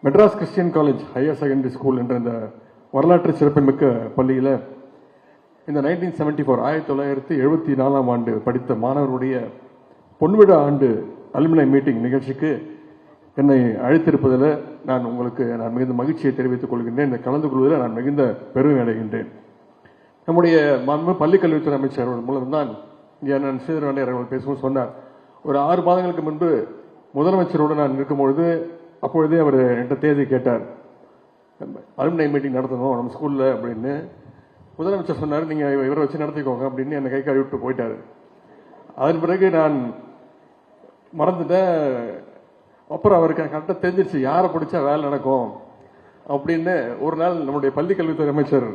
Madras Christian college higher secondary school என்ற இந்த வரலாற்று சிறப்புமிக்க பள்ளியில் இந்த 1974 ஆண்டு படித்த மாணவருடைய பொன்விழா ஆண்டு அலுமினை மீட்டிங் நிகழ்ச்சிக்கு என்னை அழைத்திருப்பதில் நான் மிகுந்த மகிழ்ச்சியை தெரிவித்துக் கொள்கின்றேன். இந்த கலந்து கொள்வதில் நான் மிகுந்த பெருமை அடைகின்றேன். நம்முடைய பள்ளிக்கல்வித்துறை அமைச்சர் மூலம்தான் நான் ஸ்ரீதரன் அவர்கள் பேசும்போது சொன்னார், ஒரு 6 மாதங்களுக்கு முன்பு முதலமைச்சரோடு நான் இருக்கும்பொழுது அப்பொழுதே அவர் என்கிட்ட தேதி கேட்டார், அலுமினை மீட்டிங் நடத்தணும் நம்ம ஸ்கூலில் அப்படின்னு. முதலமைச்சர் சொன்னார், நீங்கள் இவரை வச்சு நடத்திக்கோங்க அப்படின்னு என்னை கை கழுவி விட்டு போயிட்டார். அதன் பிறகு நான் மறந்துட்டேன். அப்புறம் அவருக்கு கரெக்டாக தெரிஞ்சிருச்சு யாரை பிடிச்சா வேலை நடக்கும் அப்படின்னு. ஒரு நாள் நம்முடைய பள்ளிக்கல்வித்துறை அமைச்சர்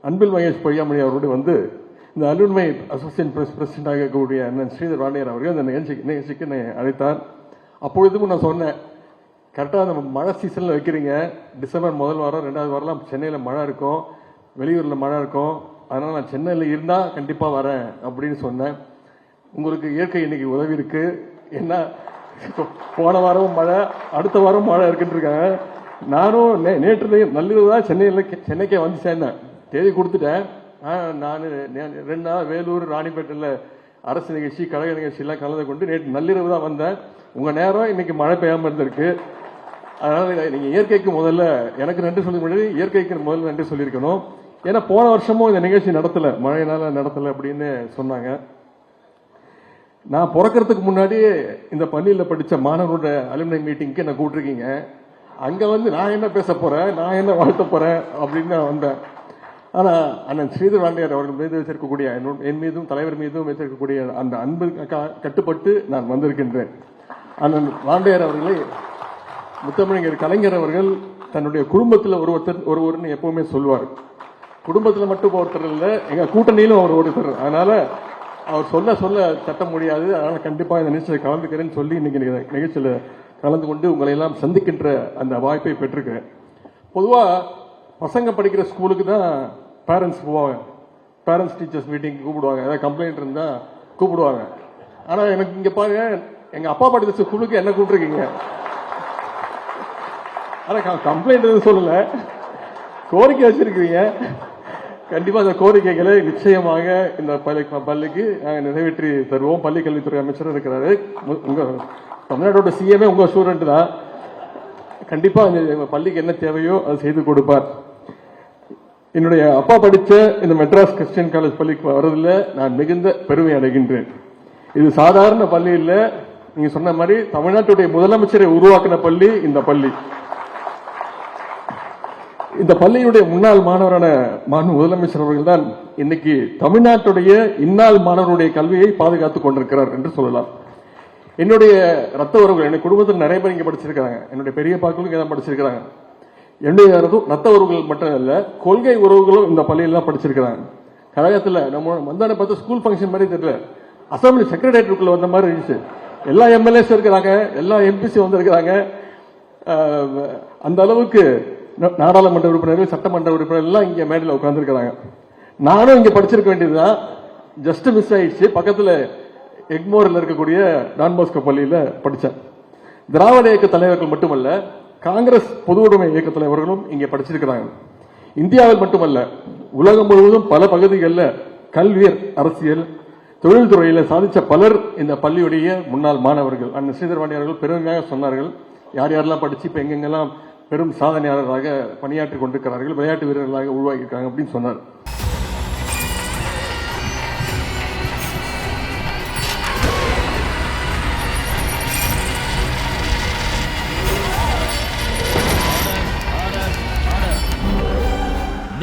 அன்பில் மகேஷ் பொய்யாமணி அவரோடு வந்து இந்த அலுமினை அசோசியேஷன் பிரசிடென்டாக இருக்கக்கூடிய அண்ணன் ஸ்ரீதர் வாண்டியர் அவர்கள் அந்த நிகழ்ச்சிக்கு என்னை அழைத்தார். அப்பொழுதும் நான் சொன்னேன், கரெக்டாக அந்த மழை சீசனில் வைக்கிறீங்க, டிசம்பர் முதல் வாரம் 2வது வாரம்லாம் சென்னையில் மழை இருக்கும், வெளியூரில் மழை இருக்கும், அதனால் நான் சென்னையில் இருந்தால் கண்டிப்பாக வரேன் அப்படின்னு சொன்னேன். உங்களுக்கு இயற்கை இன்னைக்கு உதவி இருக்கு. என்ன போன வாரமும் மழை, அடுத்த வாரம் மழை இருக்குன்னு இருக்காங்க. நானும் நேற்று நள்ளிரவு தான் சென்னைக்கே வந்து சேர்ந்தேன். தேதி கொடுத்துட்டேன். நான் 2 நாள் வேலூர் ராணிப்பேட்டையில் அரசு நிகழ்ச்சி கழக நிகழ்ச்சியெல்லாம் கலந்து கொண்டு நேற்று நள்ளிரவு தான் வந்தேன். உங்கள் நேரம் இன்னைக்கு மழை பெய்யாமல் இருந்திருக்கு. அதனால நீங்கள் இயற்கைக்கு முதல்ல எனக்கு நன்றி சொல்ல முடியாது, இயற்கைக்கு முதல்ல நன்றி சொல்லியிருக்கணும். ஏன்னா போன வருஷமும் இந்த நிகழ்ச்சி நடத்தலை, மழையினால நடத்தலை அப்படின்னு சொன்னாங்க. நான் பிறக்கிறதுக்கு முன்னாடியே இந்த பள்ளியில் படித்த மாணவரோட அலுமினை மீட்டிங்க்கு என்ன கூப்பிட்டுருக்கீங்க. அங்கே வந்து நான் என்ன பேச போகிறேன், நான் என்ன வாழ்த்த போகிறேன் அப்படின்னு நான் வந்தேன். ஆனால் அண்ணன் ஸ்ரீதர் வாண்டியார் அவர்கள் மீது வச்சிருக்கக்கூடிய என் மீதும் தலைவர் மீதும் வச்சிருக்கக்கூடிய அந்த அன்பு கட்டுப்பட்டு நான் வந்திருக்கின்றேன். அண்ணன் வாண்டியார் அவர்களை முத்தமிழர் கலைஞர் அவர்கள் தன்னுடைய குடும்பத்தில் ஒருவர்னு எப்பவுமே சொல்வார். குடும்பத்தில் மட்டும் ஒருத்தர் இல்லை, எங்கள் கூட்டணியிலும் அவர் ஒருத்தர். அதனால அவர் சொல்ல தட்ட முடியாது. அதனால கண்டிப்பாக இந்த நிகழ்ச்சியில் கலந்துக்கிறேன்னு சொல்லி இன்னைக்கு நிகழ்ச்சியில் கலந்து கொண்டு உங்களை எல்லாம் சந்திக்கின்ற அந்த வாய்ப்பை பெற்றிருக்கிறேன். பொதுவாக பசங்க படிக்கிற ஸ்கூலுக்கு தான் பேரண்ட்ஸ் போவாங்க, பேரண்ட்ஸ் டீச்சர்ஸ் மீட்டிங் கூப்பிடுவாங்க, ஏதாவது கம்ப்ளைண்ட் இருந்தால் கூப்பிடுவாங்க. ஆனால் எனக்கு இங்கே பாருங்க, எங்கள் அப்பா படித்த ஸ்கூலுக்கு என்ன கூப்பிட்டுருக்கீங்க. ஆனால் கம்ப்ளைண்ட் எதுவும் சொல்லலை, கோரிக்கை வச்சிருக்கிறீங்க. கண்டிப்பாக அந்த கோரிக்கைகளை நிச்சயமாக இந்த பள்ளிக்கு நாங்கள் நிறைவேற்றி தருவோம். பள்ளி கல்வித்துறை அமைச்சர் இருக்கிறாரு, உங்கள் தமிழ்நாட்டோட சிஎம்ஏ உங்கள் ஸ்டூடெண்ட் தான். கண்டிப்பாக இந்த பள்ளிக்கு என்ன தேவையோ அதை செய்து கொடுப்பார். என்னுடைய அப்பா படித்த இந்த மெட்ராஸ் கிறிஸ்டியன் காலேஜ் பள்ளிக்கு வர்றதில் நான் மிகுந்த பெருமை அடைகின்றேன். இது சாதாரண பள்ளி இல்லை, நீங்க சொன்ன மாதிரி தமிழ்நாட்டுடைய முதலமைச்சரை உருவாக்கின பள்ளி இந்த பள்ளி. இந்த பள்ளியுடைய முன்னாள் மாணவரான முதலமைச்சர் அவர்கள் தான் இன்னைக்கு தமிழ்நாட்டுடைய இந்நாள் மாணவருடைய கல்வியை பாதுகாத்துக் கொண்டிருக்கிறார் என்று சொல்லலாம். என்னுடைய ரத்த உறவுகள், என்னுடைய குடும்பத்தில் நிறைய பேர் இங்க படிச்சிருக்காங்க, என்னுடைய பெரிய பாக்களும் இங்கே தான் படிச்சிருக்கிறாங்க. என்னுடைய ரத்த உறவுகள் மட்டும் இல்ல, கொள்கை உறவுகளும் இந்த பள்ளியில தான் படிச்சிருக்கிறாங்க. கழகத்தில் நம்ம வந்தானே பார்த்து ஸ்கூல் ஃபங்க்ஷன் மாதிரி தெரியல, அசம்பிளி செக்ரட்டரியேட்டுக்குள்ள வந்த மாதிரி இருந்துச்சு. எல்லா எம்எல்ஏஸ் இருக்கிறாங்க, எல்லா எம்பிசி வந்திருக்கிறாங்க. அந்த அளவுக்கு நாடாளுமன்ற உறுப்பினர்கள், சட்டமன்ற உறுப்பினர்கள் எல்லாம் இங்க மேடையில் உட்கார்ந்துருக்கிறாங்க. நானும் இங்க படிச்சிருக்க வேண்டியதுதான், ஜஸ்ட் மிஸ் ஆயிடுச்சு. பக்கத்தில் எக்மோரில் இருக்கக்கூடிய டான்பாஸ்கோ பள்ளியில படித்தேன். திராவிட இயக்க தலைவர்கள் மட்டுமல்ல, காங்கிரஸ் பொது உடைமை இயக்க தலைவர்களும் இங்கே படிச்சிருக்கிறாங்க. இந்தியாவில் மட்டுமல்ல, உலகம் முழுவதும் பல பகுதிகளில் கல்வியர், அரசியல், தொழில்துறையில் சாதித்த பலர் இந்த பள்ளியுடைய முன்னாள் மாணவர்கள். அண்ணன் ஸ்ரீதர் வாண்டியார்கள் பெருமையாக சொன்னார்கள், யார் யாரெல்லாம் படிச்சு இப்ப எங்கெங்கெல்லாம் பெரும் சாதனையாளராக பணியாற்றிக் கொண்டிருக்கிறார்கள், விளையாட்டு வீரர்களாக உருவாக்கியிருக்காங்க அப்படின்னு சொன்னார்.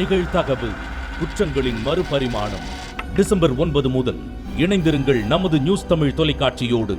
நிகழ்தகவு குற்றங்களின் மறுபரிமாணம். டிசம்பர் 9 முதல் இணைந்திருங்கள் நமது நியூஸ் தமிழ் தொலைக்காட்சியோடு.